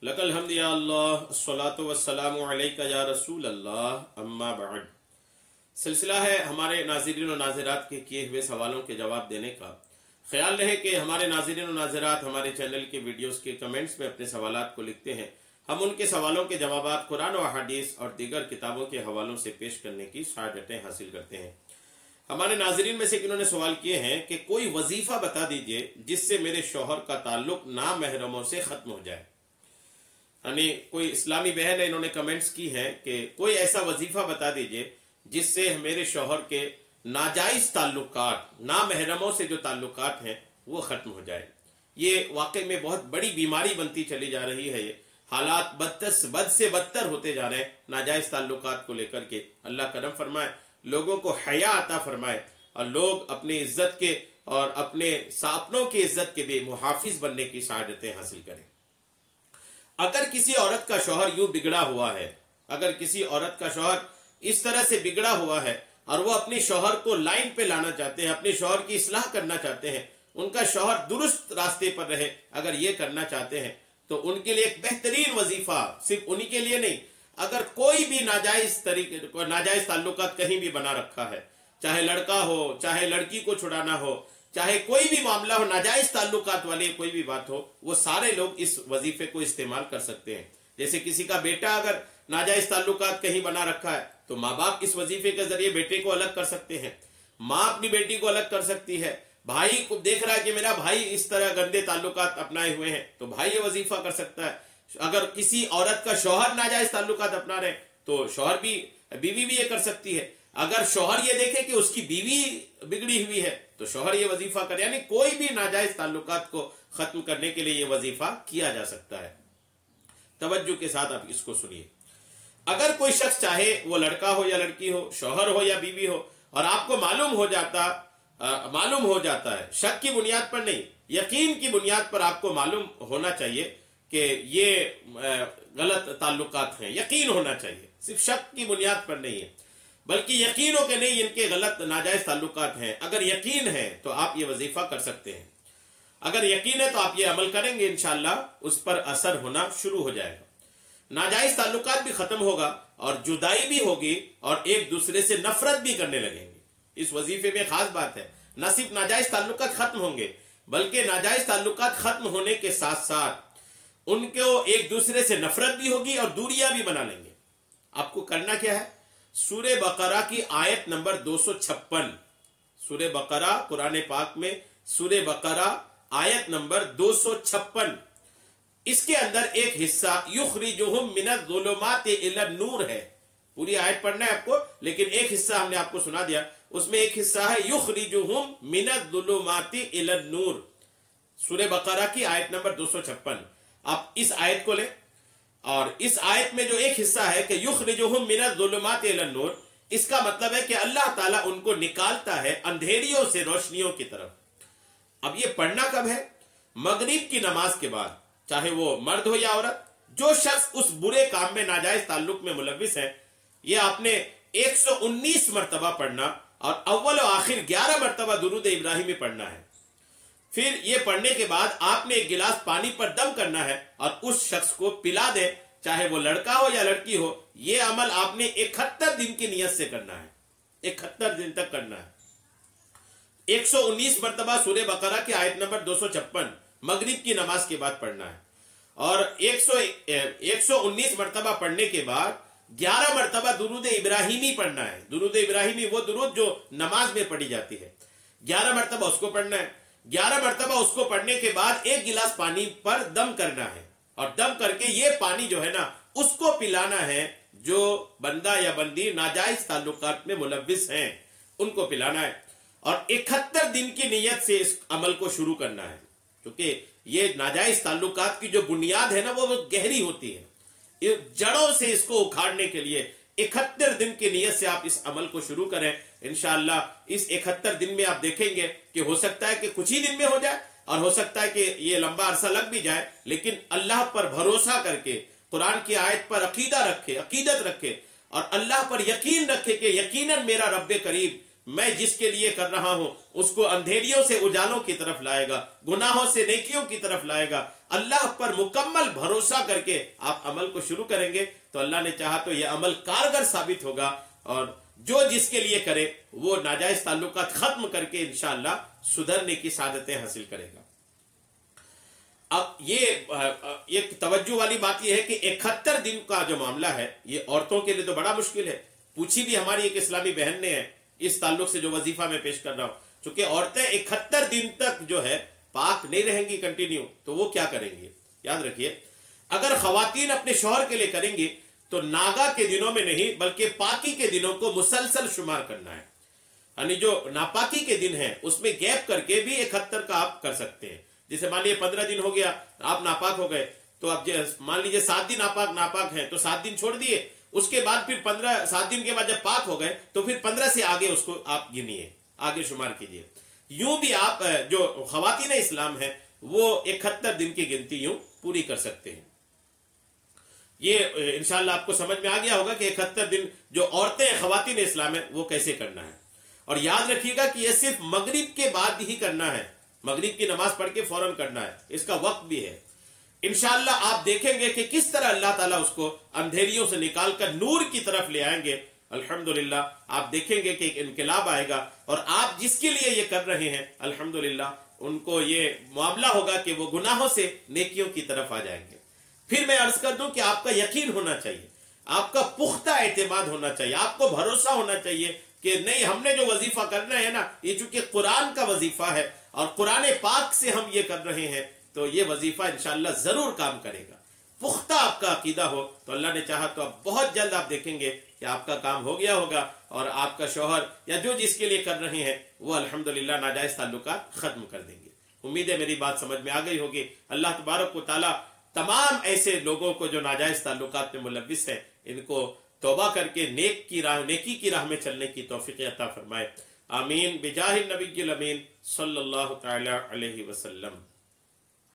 लकल हम्द या अल्लाह अस्सलातु वस्सलामु अलैका या रसूल अल्लाह अम्मा बाद। सिलसिला है हमारे नाज़रीन और नाज़रात के किए हुए सवालों के जवाब देने का। ख्याल रहे कि हमारे नाज़रीन और नाज़रात हमारे चैनल के वीडियोस के कमेंट्स में अपने सवालात को लिखते हैं। हम उनके सवालों के जवाबात कुरान और हदीस और दीगर किताबों के हवालों से पेश करने की सआदतें हासिल करते हैं। हमारे नाज़रीन में से इन्होंने सवाल किए हैं कि कोई वजीफ़ा बता दीजिए जिससे मेरे शौहर का ताल्लुक नामहरमों से ख़त्म हो जाए। यानी कोई इस्लामी बहन है, इन्होंने कमेंट्स की हैं कि कोई ऐसा वजीफ़ा बता दीजिए जिससे मेरे शौहर के नाजायज़ ताल्लुकात, नामहरमों से जो ताल्लुकात हैं वो ख़त्म हो जाए। ये वाकई में बहुत बड़ी बीमारी बनती चली जा रही है। ये हालात बद से बदतर होते जा रहे हैं नाजायज़ ताल्लुकात को लेकर के। अल्लाह करम फरमाए, लोगों को हया अता फरमाए और लोग अपनी इज्जत के और अपने अपनों की इज्जत के भी मुहाफिज बनने की सआदतें हासिल करें। अगर किसी औरत का शौहर यूं बिगड़ा हुआ है, अगर किसी औरत का शौहर इस तरह से बिगड़ा हुआ है और वो अपने शौहर को लाइन पे लाना चाहते हैं, अपने शौहर की इस्लाह करना चाहते हैं, उनका शौहर दुरुस्त रास्ते पर रहे, अगर ये करना चाहते हैं तो उनके लिए एक बेहतरीन वजीफा, सिर्फ उन्हीं के लिए नहीं, अगर कोई भी नाजायज ताल्लुकात कहीं भी बना रखा है, चाहे लड़का हो, चाहे लड़की को छुड़ाना हो, चाहे कोई भी मामला हो, नाजायज ताल्लुकात वाली कोई भी बात हो, वो सारे लोग इस वजीफे को इस्तेमाल कर सकते हैं। जैसे किसी का बेटा अगर नाजायज ताल्लुकात कहीं बना रखा है तो माँ बाप इस वजीफे के जरिए बेटे को अलग कर सकते हैं, माँ अपनी बेटी को अलग कर सकती है, भाई को देख रहा है कि मेरा भाई इस तरह गंदे ताल्लुकात अपनाए हुए हैं तो भाई ये वजीफा कर सकता है। अगर किसी औरत का शौहर नाजायज ताल्लुकात अपना रहे तो शौहर भी, बीवी भी ये कर सकती है। अगर शौहर ये देखे कि उसकी बीवी बिगड़ी हुई है तो शौहर ये वजीफा करे। यानी कोई भी नाजायज ताल्लुकात को खत्म करने के लिए ये वजीफा किया जा सकता है। तवज्जो के साथ आप इसको सुनिए। अगर कोई शख्स चाहे वो लड़का हो या लड़की हो, शौहर हो या बीवी हो, और आपको मालूम हो जाता है, शक की बुनियाद पर नहीं, यकीन की बुनियाद पर आपको मालूम होना चाहिए कि ये गलत ताल्लुकात हैं, यकीन होना चाहिए, सिर्फ शक की बुनियाद पर नहीं है बल्कि यकीन हो कि नहीं इनके गलत नाजायज ताल्लुकात हैं। अगर यकीन है तो आप ये वजीफा कर सकते हैं। अगर यकीन है तो आप ये अमल करेंगे, इंशाअल्लाह उस पर असर होना शुरू हो जाएगा, नाजायज ताल्लुकात भी खत्म होगा और जुदाई भी होगी और एक दूसरे से नफरत भी करने लगेंगे। इस वजीफे में खास बात है, न सिर्फ नाजायज ताल्लुकात खत्म होंगे बल्कि नाजायज ताल्लुकात खत्म होने के साथ साथ उनको एक दूसरे से नफरत भी होगी और दूरियां भी बना लेंगे। आपको करना क्या है, सूरे बकरा की आयत नंबर 256, सूरे बकरा कुरान पाक में सूरे बकरा आयत नंबर 256, इसके अंदर एक हिस्सा युखरिजुहुम मिनज़्ज़ुलुमाति इलन नूर है। पूरी आयत पढ़ना है आपको, लेकिन एक हिस्सा हमने आपको सुना दिया। उसमें एक हिस्सा है युखरिजुहुम मिनज़्ज़ुलुमाति इलन नूर, सूरे बकरा की आयत नंबर 256। आप इस आयत को लें और इस आयत में जो एक हिस्सा है कि युखरिजुहुम मिनज़्ज़ुलुमाति इलन नूर, इसका मतलब है कि अल्लाह ताला उनको निकालता है अंधेरियों से रोशनियों की तरफ। अब ये पढ़ना कब है, मगरिब की नमाज के बाद, चाहे वो मर्द हो या औरत। जो शख्स उस बुरे काम में नाजायज ताल्लुक में मुलव्विस है, ये आपने 119 मरतबा पढ़ना और अव्वल और आखिर 11 मरतबा दुरूद इब्राहिमी पढ़ना है। फिर ये पढ़ने के बाद आपने एक गिलास पानी पर दम करना है और उस शख्स को पिला दे, चाहे वो लड़का हो या लड़की हो। ये अमल आपने 71 दिन की नियत से करना है, 71 दिन तक करना है। 119 मरतबा सूरे बकरा की आयत नंबर 256 मगरिब की नमाज के बाद पढ़ना है और 119 मरतबा पढ़ने के बाद 11 मरतबा दुरूद इब्राहिमी पढ़ना है। दुरूद इब्राहिमी वो दुरूद जो नमाज में पढ़ी जाती है, 11 मरतबा उसको पढ़ना है। 11 मरतबा उसको पढ़ने के बाद एक गिलास पानी पर दम करना है और दम करके ये पानी जो है ना उसको पिलाना है। जो बंदा या बंदी नाजायज ताल्लुकात में मुलव्विस हैं उनको पिलाना है और 71 दिन की नियत से इस अमल को शुरू करना है, क्योंकि ये नाजायज ताल्लुकात की जो बुनियाद है ना वो गहरी होती है। जड़ों से इसको उखाड़ने के लिए 71 दिन की नियत से आप इस अमल को शुरू करें। इंशाअल्लाह इस 71 दिन में आप देखेंगे कि हो सकता है कि कुछ ही दिन में हो जाए और हो सकता है कि ये लंबा अरसा लग भी जाए, लेकिन अल्लाह पर भरोसा करके कुरान की आयत पर अकीदत रखे और अल्लाह पर यकीन रखे कि यकीनन मेरा रब्बे करीब मैं जिसके लिए कर रहा हूं उसको अंधेरियों से उजालों की तरफ लाएगा, गुनाहों से नेकियों की तरफ लाएगा। اللہ پر مکمل بھروسہ کر کے آپ عمل کو شروع کریں گے تو اللہ نے چاہا تو یہ عمل کارگر ثابت ہوگا، اور جو جس کے لیے کرے وہ ناجائز تعلقات ختم کر کے انشاءاللہ سدھرنے کی سعادتیں حاصل کرے گا۔ اب یہ ایک توجہ والی بات یہ ہے کہ 71 دن کا جو معاملہ ہے یہ عورتوں کے لیے تو بڑا مشکل ہے۔ پوچھی بھی ہماری ایک اسلامی بہن نے ہے اس تعلق سے جو وظیفہ میں پیش کر رہا ہوں، چونکہ عورتیں 71 دن تک جو ہے پاک نہیں رہیں گی کنٹینیو، تو وہ کیا کریں گی؟ یاد رکھیے، اگر خواتین اپنے شوہر کے لیے کریں گی تو ناگا کے دنوں میں نہیں بلکہ پاکی کے دنوں کو مسلسل شمار کرنا ہے، یعنی جو ناپاکی کے دن ہیں اس میں گیپ کر کے بھی 71 کا آپ کر سکتے ہیں۔ جیسے مان لیجیے 15 دن ہو گیا آپ ناپاک ہو گئے، تو اب مان لیجیے 7 دن ناپاک ہیں تو 7 دن چھوڑ دیے، اس کے بعد پھر 7 دن کے بعد جب پاک ہو گئے تو پھر 15 سے آگے اس کو آپ گنیے، آگے شمار کیجیے۔ یوں بھی آپ جو خواتین اسلام ہیں وہ 71 دن کی گنتی یوں پوری کر سکتے ہیں۔ یہ انشاءاللہ آپ کو سمجھ میں آ گیا ہوگا کہ 71 دن جو عورتیں خواتین اسلام ہیں وہ کیسے کرنا ہے۔ اور یاد رکھیے گا کہ یہ صرف مغرب کے بعد ہی کرنا ہے، مغرب کی نماز پڑھ کے فوراً کرنا ہے، اس کا وقت بھی ہے۔ انشاءاللہ آپ دیکھیں گے کہ کس طرح اللہ تعالیٰ اس کو اندھیریوں سے نکال کر نور کی طرف لے آئیں گے۔ الحمدللہ آپ دیکھیں گے کہ ایک انقلاب آئے گا، اور آپ جس کے لیے یہ کر رہے ہیں الحمدللہ ان کو یہ معاملہ ہوگا کہ وہ گناہوں سے نیکیوں کی طرف آ جائیں گے۔ پھر میں عرض کر دوں کہ آپ کا یقین ہونا چاہیے، آپ کا پختہ اعتماد ہونا چاہیے، آپ کو بھروسہ ہونا چاہیے کہ نہیں، ہم نے جو وظیفہ کرنا ہے نا، یہ چونکہ قرآن کا وظیفہ ہے اور قرآن پاک سے ہم یہ کر رہے ہیں تو یہ وظیفہ انشاءاللہ ضرور کام کرے گا۔ پختہ آپ کا عقیدہ ہو تو اللہ نے چاہا تو اب بہت جلد آپ دیکھیں گے کہ آپ کا کام ہو گیا ہوگا، اور آپ کا شوہر یا جو جس کے لیے کر رہے ہیں وہ الحمدللہ ناجائز تعلقات ختم کر دیں گے۔ امید ہے میری بات سمجھ میں آ گئی ہوگی۔ اللہ تبارک و تعالیٰ تمام ایسے لوگوں کو جو ناجائز تعلقات میں ملوث ہیں ان کو توبہ کر کے نیکی کی راہ میں چلنے کی توفیق عطا فرمائے۔ آمین بجاہ النبی الامین صلی اللہ تعالی علیہ وسلم۔